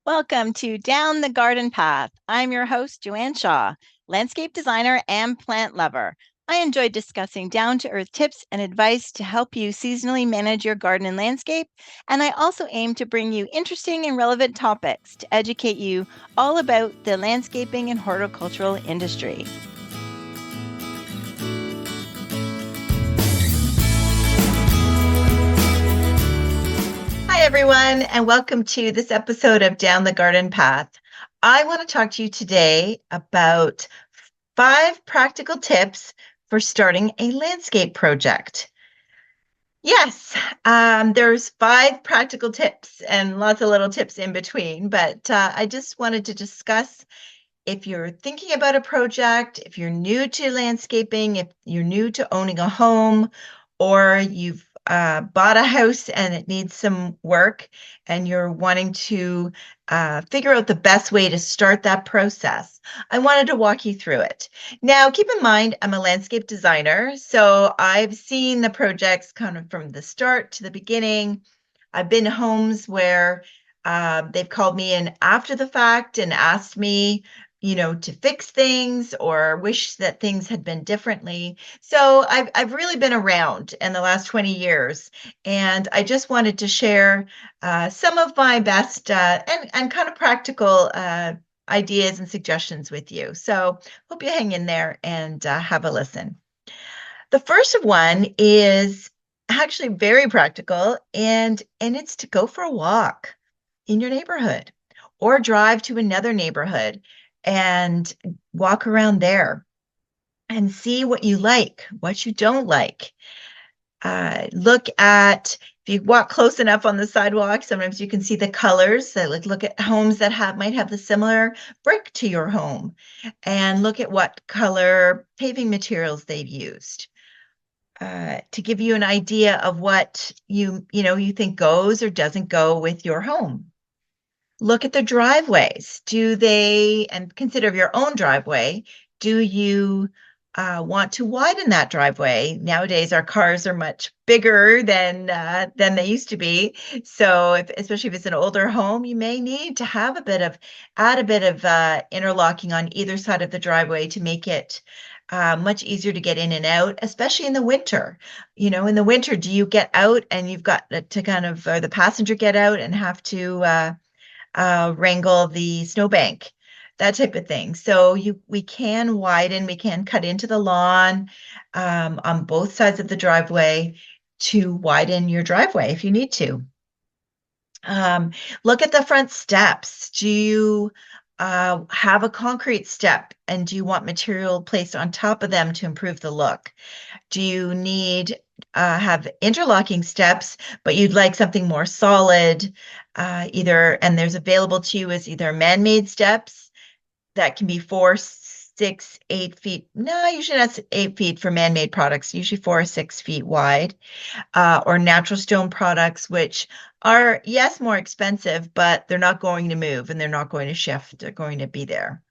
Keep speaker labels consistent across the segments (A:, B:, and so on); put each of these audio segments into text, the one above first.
A: Welcome to Down the Garden Path. I'm your host, Joanne Shaw, landscape designer and plant lover. I enjoy discussing down to earth tips and advice to help you seasonally manage your garden and landscape. And I also aim to bring you interesting and relevant topics to educate you all about the landscaping and horticultural industry. Hi, everyone, and welcome to this episode of Down the Garden Path. I want to talk to you today about 5 practical tips for starting a landscape project. Yes, there's 5 practical tips and lots of little tips in between, but I just wanted to discuss if you're thinking about a project, if you're new to landscaping, if you're new to owning a home, or you've bought a house and it needs some work and you're wanting to figure out the best way to start that process, I wanted to walk you through it. Now, keep in mind, I'm a landscape designer, so I've seen the projects kind of from the start to the beginning. I've been to homes where they've called me in after the fact and asked me to fix things or wish that things had been differently. So I've really been around in the last 20 years, and I just wanted to share some of my best and kind of practical ideas and suggestions with you. So hope you hang in there and have a listen. The first one is actually very practical, and it's to go for a walk in your neighborhood or drive to another neighborhood and walk around there and see what you like, what you don't like. Look at, if you walk close enough on the sidewalk, sometimes you can see the colors. So look at homes that might have the similar brick to your home, and look at what color paving materials they've used. To give you an idea of what you think goes or doesn't go with your home. Look at the driveways. And consider your own driveway. Do you want to widen that driveway? Nowadays, our cars are much bigger than they used to be. So, especially if it's an older home, you may need to add a bit of interlocking on either side of the driveway to make it much easier to get in and out, especially in the winter. In the winter, do you get out and you've got to or the passenger get out and have to wrangle the snowbank, that type of thing. So we can widen, we can cut into the lawn on both sides of the driveway to widen your driveway if you need to. Look at the front steps. Do you have a concrete step, and do you want material placed on top of them to improve the look? Do you need have interlocking steps, but you'd like something more solid, and there's available to you as either man-made steps that can be 4, 6, 8 feet. No, usually that's 8 feet for man-made products, usually 4 or 6 feet wide, or natural stone products, which are, yes, more expensive, but they're not going to move and they're not going to shift. They're going to be there.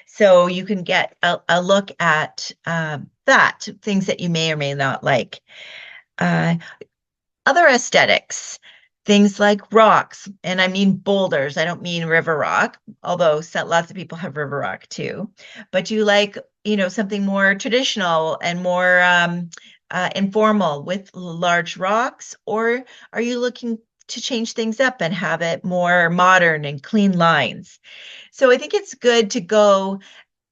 A: So you can get a look at things that you may or may not like. Other aesthetics, things like rocks, and I mean boulders. I don't mean river rock, although lots of people have river rock too. But you like, something more traditional and more informal with large rocks, or are you looking to change things up and have it more modern and clean lines? So I think it's good to go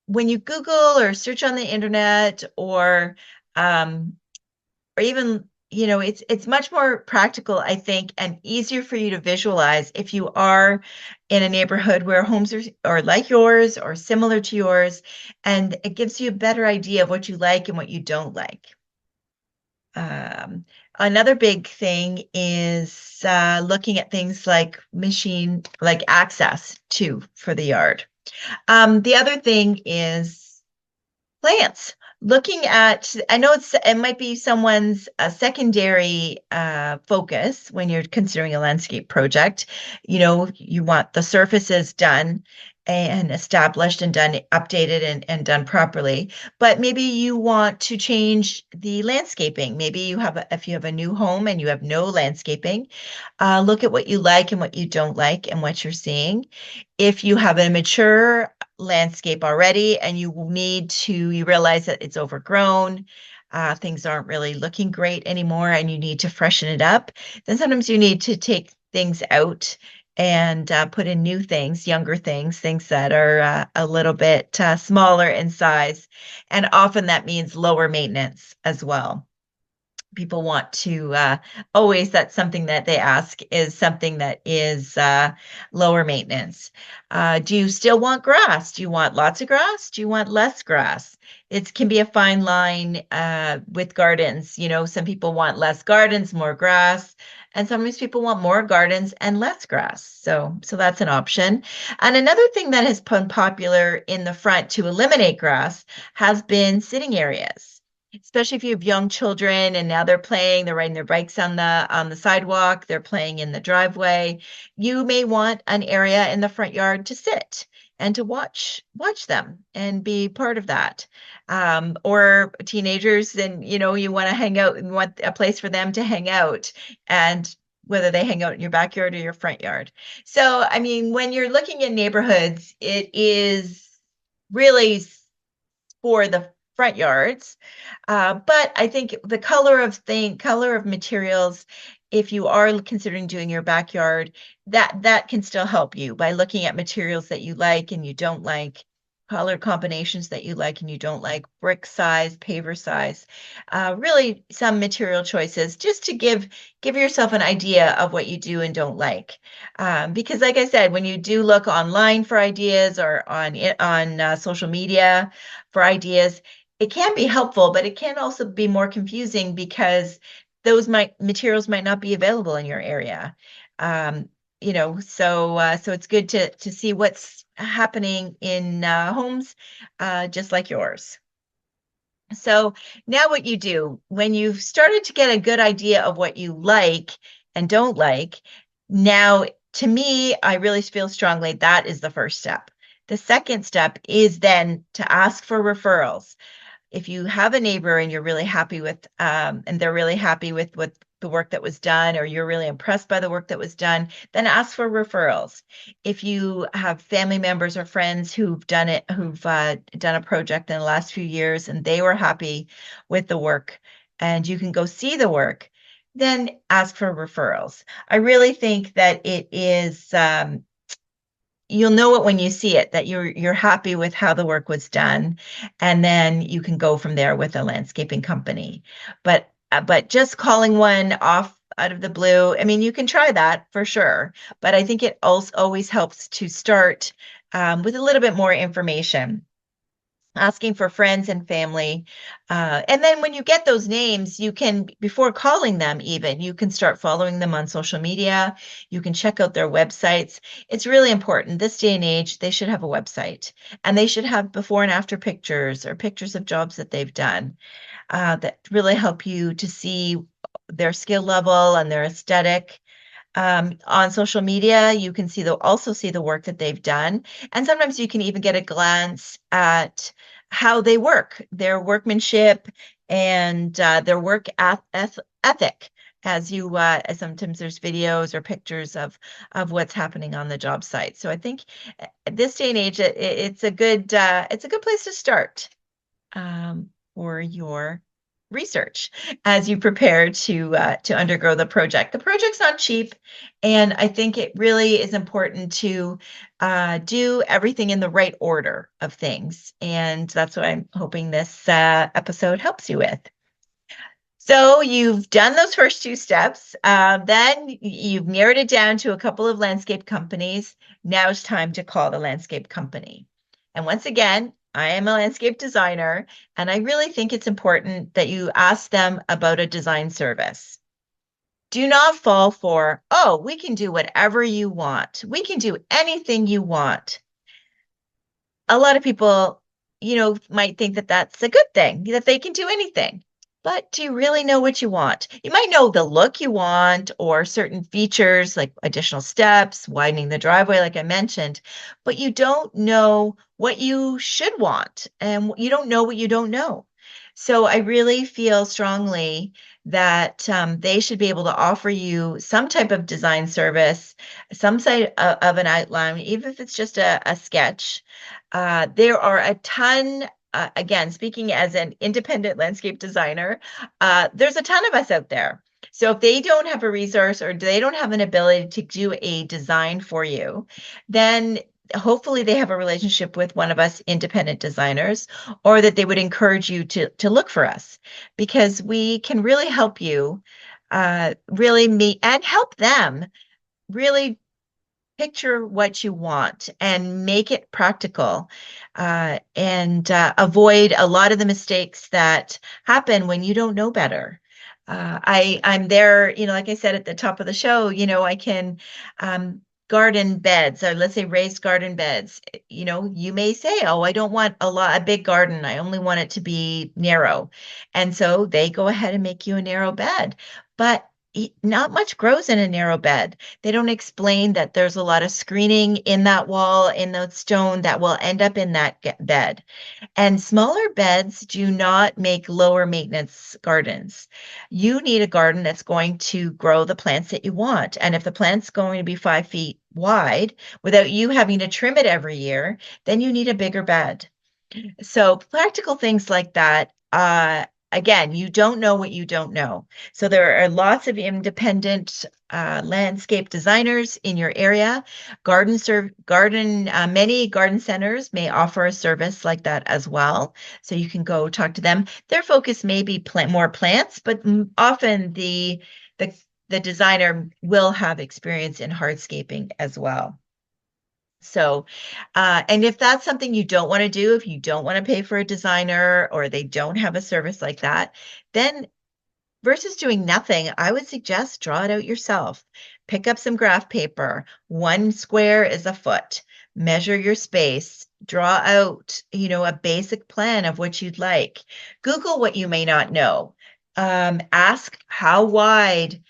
A: when you Google or search on the internet, or even, it's much more practical, I think, and easier for you to visualize if you are in a neighborhood where homes are like yours or similar to yours, and it gives you a better idea of what you like and what you don't like. Another big thing is looking at things like access for the yard. The other thing is plants. Looking at, I know it might be someone's secondary focus when you're considering a landscape project. You want the surfaces done and established and done updated and done properly. But maybe you want to change the landscaping. Maybe if you have a new home and you have no landscaping, look at what you like and what you don't like and what you're seeing. If you have a mature landscape already and you realize that it's overgrown, things aren't really looking great anymore and you need to freshen it up, then sometimes you need to take things out and put in new things, younger things that are a little bit smaller in size. And often that means lower maintenance as well. People want to always, that's something that they ask, is something that is lower maintenance. Do you still want grass? Do you want lots of grass? Do you want less grass? It can be a fine line with gardens. Some people want less gardens, more grass, and sometimes people want more gardens and less grass. So that's an option. And another thing that has been popular in the front to eliminate grass has been sitting areas, especially if you have young children and now they're riding their bikes on the sidewalk, they're playing in the driveway. You may want an area in the front yard to sit and to watch them and be part of that. Or teenagers, and you want to hang out and want a place for them to hang out, and whether they hang out in your backyard or your front yard. So, I mean, when you're looking at neighborhoods, it is really for the front yards. But I think the color of materials, if you are considering doing your backyard, that can still help you by looking at materials that you like and you don't like, color combinations that you like and you don't like, brick size, paver size, really some material choices just to give yourself an idea of what you do and don't like. Because like I said, when you do look online for ideas or on social media for ideas, it can be helpful, but it can also be more confusing because those materials might not be available in your area. So it's good to see what's happening in homes just like yours. So now what you do when you've started to get a good idea of what you like and don't like, now to me, I really feel strongly that is the first step. The second step is then to ask for referrals. If you have a neighbor and you're really happy with, and they're really happy with what the work that was done, or you're really impressed by the work that was done, then ask for referrals. If you have family members or friends who've done done a project in the last few years and they were happy with the work and you can go see the work, then ask for referrals. I really think that it is, you'll know it when you see it, that you're happy with how the work was done, and then you can go from there with a landscaping company. But just calling one off out of the blue, I mean, you can try that for sure, but I think it also always helps to start with a little bit more information, asking for friends and family. And then when you get those names, you can, before calling them even, you can start following them on social media. You can check out their websites. It's really important. This day and age, they should have a website, and they should have before and after pictures or pictures of jobs that they've done that really help you to see their skill level and their aesthetic. On social media, you can also see the work that they've done. And sometimes you can even get a glance at how they work, their workmanship and their work ethic. As sometimes there's videos or pictures of what's happening on the job site. So I think at this day and age, it's a good place to start for your research as you prepare to undergo the project. The project's not cheap, and I think it really is important to do everything in the right order of things, and that's what I'm hoping this episode helps you with. So you've done those first two steps. Then you've narrowed it down to a couple of landscape companies. Now it's time to call the landscape company. And once again, I am a landscape designer, and I really think it's important that you ask them about a design service. Do not fall for, oh, we can do whatever you want. We can do anything you want. A lot of people, might think that that's a good thing, that they can do anything. But do you really know what you want? You might know the look you want or certain features like additional steps, widening the driveway, like I mentioned, but you don't know what you should want and you don't know what you don't know. So I really feel strongly that they should be able to offer you some type of design service, some side of an outline, even if it's just a sketch. There are a ton again, speaking as an independent landscape designer, there's a ton of us out there. So if they don't have a resource or they don't have an ability to do a design for you, then hopefully they have a relationship with one of us independent designers, or that they would encourage you to look for us because we can really help you really meet and help them really picture what you want and make it practical and avoid a lot of the mistakes that happen when you don't know better. I'm there, like I said at the top of the show, I can garden beds, or let's say raised garden beds. You may say, oh, I don't want a big garden. I only want it to be narrow. And so they go ahead and make you a narrow bed. But not much grows in a narrow bed. They don't explain that there's a lot of screening in that wall, in the stone that will end up in that bed. And smaller beds do not make lower maintenance gardens. You need a garden that's going to grow the plants that you want. And if the plant's going to be 5 feet wide without you having to trim it every year, then you need a bigger bed. So practical things like that. Again, you don't know what you don't know. So there are lots of independent landscape designers in your area. Many garden centers may offer a service like that as well. So you can go talk to them. Their focus may be more plants, but often the the designer will have experience in hardscaping as well. So, and if that's something you don't want to do, if you don't want to pay for a designer or they don't have a service like that, then versus doing nothing, I would suggest draw it out yourself. Pick up some graph paper. 1 square is a foot. Measure your space. Draw out, a basic plan of what you'd like. Google what you may not know. Ask how wide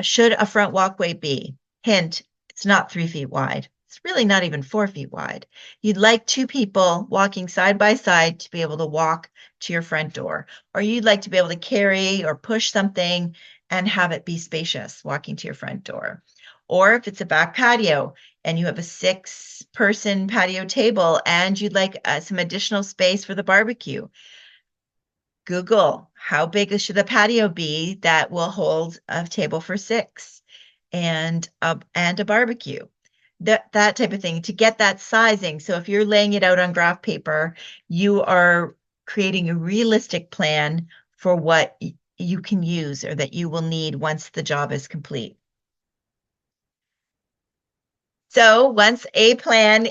A: should a front walkway be? Hint, it's not 3 feet wide. It's really not even 4 feet wide. You'd like two people walking side by side to be able to walk to your front door, or you'd like to be able to carry or push something and have it be spacious walking to your front door. Or if it's a back patio and you have a 6-person patio table and you'd like some additional space for the barbecue, Google how big should the patio be that will hold a table for 6 and a barbecue. That type of thing to get that sizing. So if you're laying it out on graph paper, you are creating a realistic plan for what you can use or that you will need once the job is complete. So once a plan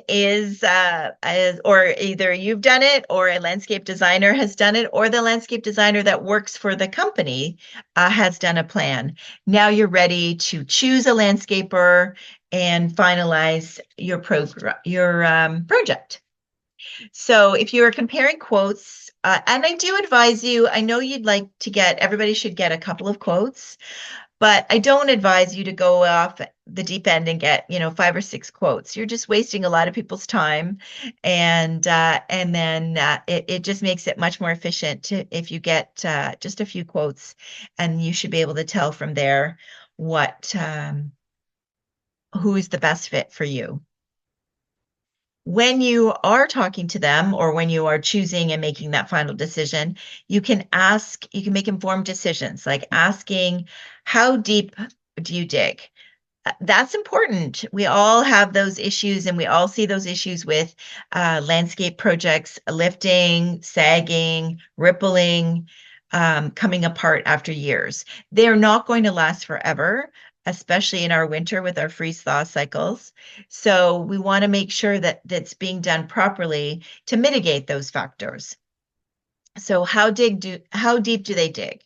A: or either you've done it or a landscape designer has done it, or the landscape designer that works for the company has done a plan. Now you're ready to choose a landscaper and finalize your project. So if you're comparing quotes, and I do advise you, I know you'd like to everybody should get a couple of quotes. But I don't advise you to go off the deep end and get, 5 or 6 quotes. You're just wasting a lot of people's time, and then it just makes it much more efficient if you get just a few quotes, and you should be able to tell from there who is the best fit for you. When you are talking to them or when you are choosing and making that final decision, you can make informed decisions, like asking, how deep do you dig? That's important. We all have those issues, and we all see those issues with landscape projects, lifting, sagging, rippling, coming apart after years. They're not going to last forever, especially in our winter with our freeze-thaw cycles. So we want to make sure that that's being done properly to mitigate those factors. So how deep do they dig?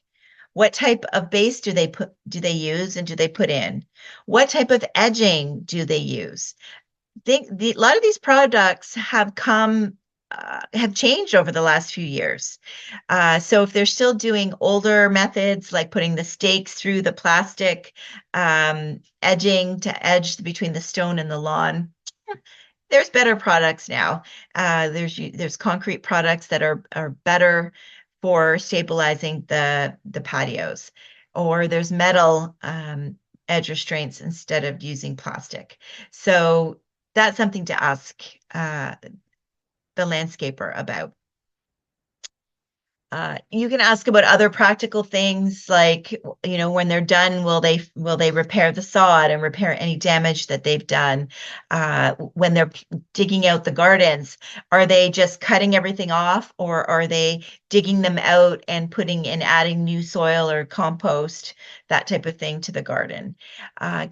A: What type of base do they use and do they put in? What type of edging do they use? A lot of these products have come have changed over the last few years. So if they're still doing older methods like putting the stakes through the plastic, edging to edge between the stone and the lawn, there's better products now. There's concrete products that are better for stabilizing the patios, or there's metal edge restraints instead of using plastic. So that's something to ask the landscaper about. You can ask about other practical things like, when they're done, will they repair the sod and repair any damage that they've done? When they're digging out the gardens, are they just cutting everything off, or are they digging them out and adding new soil or compost, that type of thing to the garden?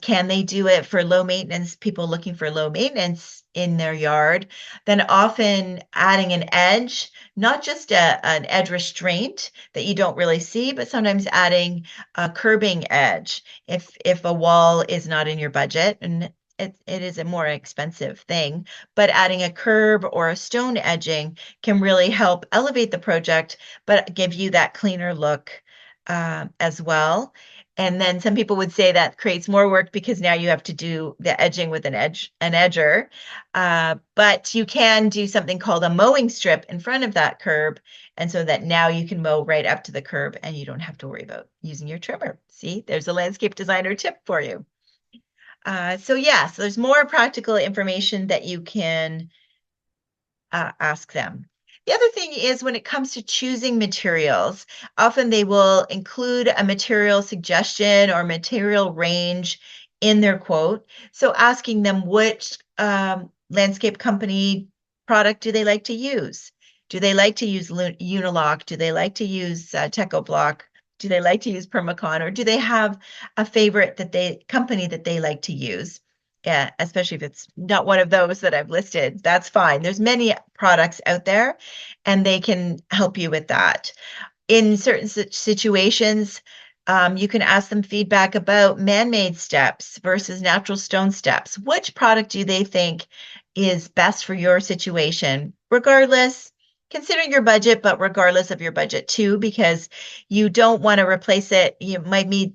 A: Can they do it for low maintenance, people looking for low maintenance in their yard? Then often adding an edge, not just an edge restraint that you don't really see, but sometimes adding a curbing edge if a wall is not in your budget, and it is a more expensive thing, but adding a curb or a stone edging can really help elevate the project, but give you that cleaner look as well. And then some people would say that creates more work because now you have to do the edging with an edger. But you can do something called a mowing strip in front of that curb. And so that now you can mow right up to the curb and you don't have to worry about using your trimmer. See, there's a landscape designer tip for you. So there's more practical information that you can ask them. The other thing is when it comes to choosing materials, often they will include a material suggestion or material range in their quote. So asking them which landscape company product do they like to use? Do they like to use Unilock? Do they like to use Teco Block? Do they like to use Permacon? Or do they have a favorite company that they like to use? Yeah, especially if it's not one of those that I've listed, that's fine. There's many products out there and they can help you with that. In certain situations, you can ask them feedback about man-made steps versus natural stone steps. Which product do they think is best for your situation? Regardless, considering your budget, but regardless of your budget too, because you don't want to replace it. You might be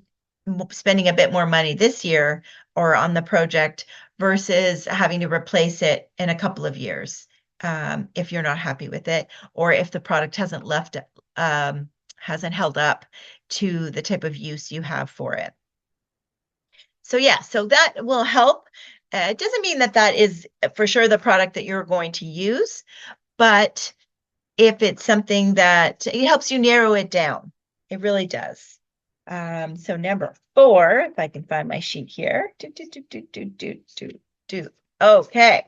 A: spending a bit more money this year or on the project versus having to replace it in a couple of years if you're not happy with it, or if the product hasn't held up to the type of use you have for it. So so that will help. It doesn't mean that is for sure the product that you're going to use, but if it's something that it helps you narrow it down, it really does. So number 4, if I can find my sheet here. Okay.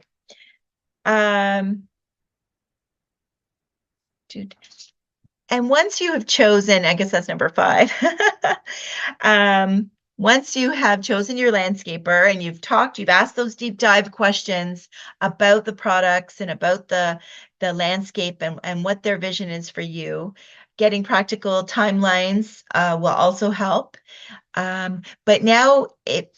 A: And once you have chosen, I guess that's number 5. Once you have chosen your landscaper and you've asked those deep dive questions about the products and about the landscape and what their vision is for you, getting practical timelines will also help. But now it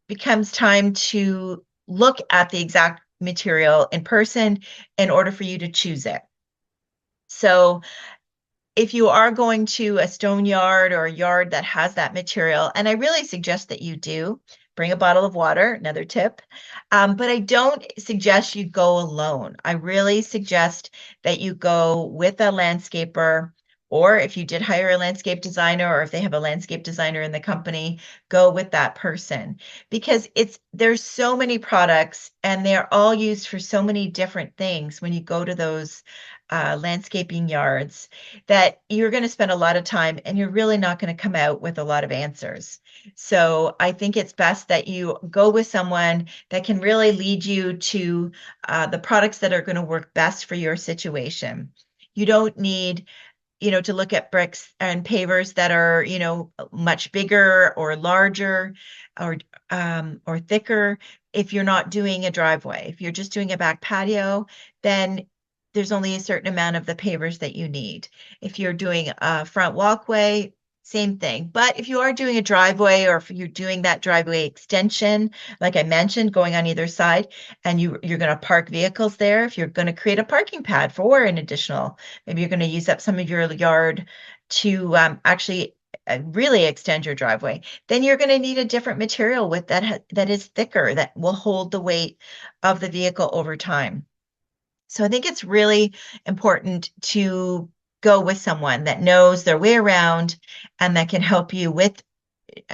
A: becomes time to look at the exact material in person in order for you to choose it. So if you are going to a stone yard or a yard that has that material, and I really suggest that you do, bring a bottle of water, another tip. But I don't suggest you go alone. I really suggest that you go with a landscaper, or if you did hire a landscape designer, or if they have a landscape designer in the company, go with that person, because there's so many products and they're all used for so many different things when you go to those landscaping yards, that you're going to spend a lot of time and you're really not going to come out with a lot of answers. So I think it's best that you go with someone that can really lead you to the products that are going to work best for your situation. You don't need to look at bricks and pavers that are, much bigger or larger or thicker. If you're not doing a driveway, if you're just doing a back patio, then there's only a certain amount of the pavers that you need. If you're doing a front walkway, Same thing. But if you are doing a driveway or if you're doing that driveway extension, like I mentioned, going on either side, and you're going to park vehicles there, if you're going to create a parking pad for an additional, maybe you're going to use up some of your yard to actually really extend your driveway, then you're going to need a different material with that is thicker, that will hold the weight of the vehicle over time. So I think it's really important to go with someone that knows their way around and that can help you with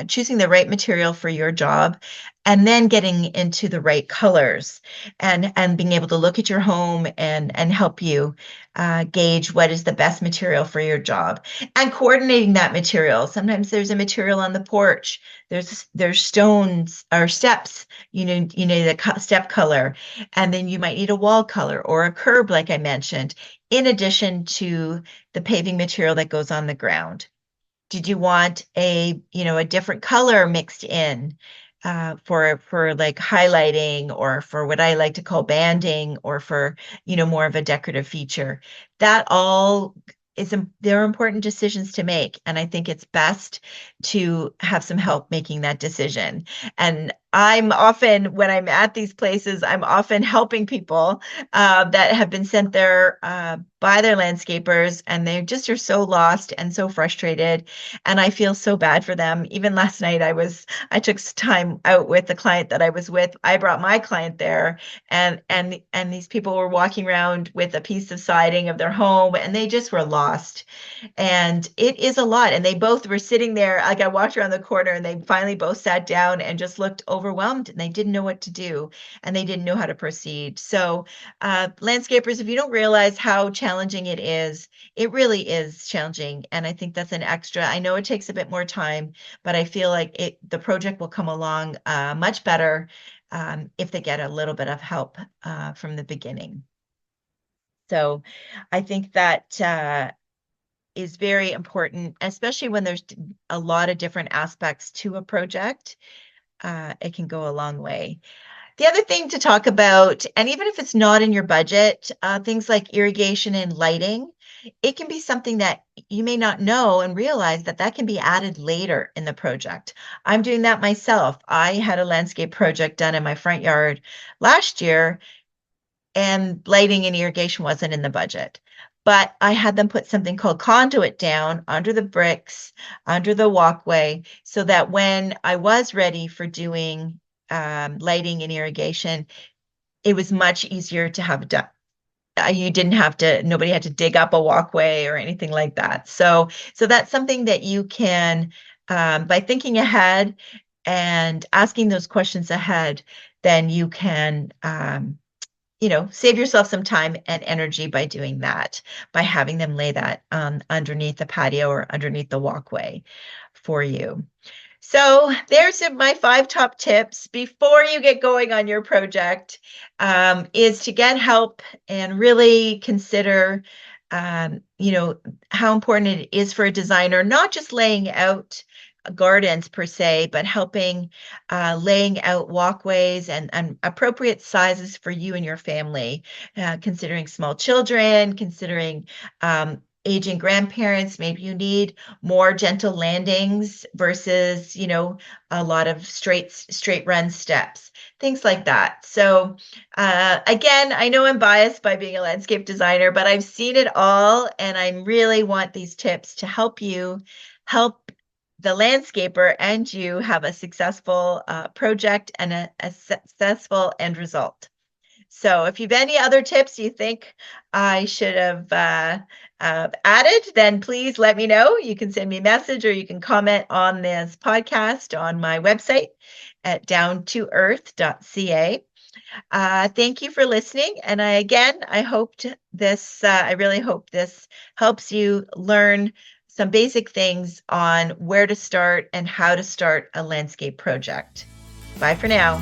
A: choosing the right material for your job, and then getting into the right colors, and being able to look at your home and help you gauge what is the best material for your job, and coordinating that material. Sometimes there's a material on the porch, there's stones or steps, the step color, and then you might need a wall color or a curb, like I mentioned, in addition to the paving material that goes on the ground. Did you want a different color mixed in, for like highlighting, or for what I like to call banding, or for, more of a decorative feature? That all they're important decisions to make, and I think it's best to have some help making that decision. And I'm often, when I'm at these places, I'm often helping people that have been sent there by their landscapers, and they just are so lost and so frustrated, and I feel so bad for them. Even last night, I took time out with the client that I was with. I brought my client there, and these people were walking around with a piece of siding of their home, and they just were lost. And it is a lot. And they both were sitting there. Like, I walked around the corner, and they finally both sat down and just looked overwhelmed, and they didn't know what to do, and they didn't know how to proceed. So, landscapers, if you don't realize how challenging it really is challenging. And I think that's an extra. I know it takes a bit more time, but I feel like the project will come along much better if they get a little bit of help from the beginning. So I think that is very important, especially when there's a lot of different aspects to a project. It can go a long way. The other thing to talk about, and even if it's not in your budget, things like irrigation and lighting, it can be something that you may not know and realize that that can be added later in the project. I'm doing that myself. I had a landscape project done in my front yard last year, and lighting and irrigation wasn't in the budget. But I had them put something called conduit down under the bricks, under the walkway, so that when I was ready for doing lighting and irrigation, it was much easier to have done. You didn't have to, nobody had to dig up a walkway or anything like that. So that's something that you can, by thinking ahead and asking those questions ahead, then you can, save yourself some time and energy by doing that, by having them lay that underneath the patio or underneath the walkway for you. So there's my 5 top tips before you get going on your project, is to get help and really consider, how important it is for a designer, not just laying out gardens per se, but helping laying out walkways and appropriate sizes for you and your family, considering small children, considering aging grandparents. Maybe you need more gentle landings versus, a lot of straight run steps, things like that. So again, I know I'm biased by being a landscape designer, but I've seen it all, and I really want these tips to help help the landscaper and you have a successful project and a successful end result. So if you've any other tips you think I should have added, then please let me know. You can send me a message, or you can comment on this podcast on my website at downtoearth.ca. Thank you for listening. And I really hope this helps you learn some basic things on where to start and how to start a landscape project. Bye for now.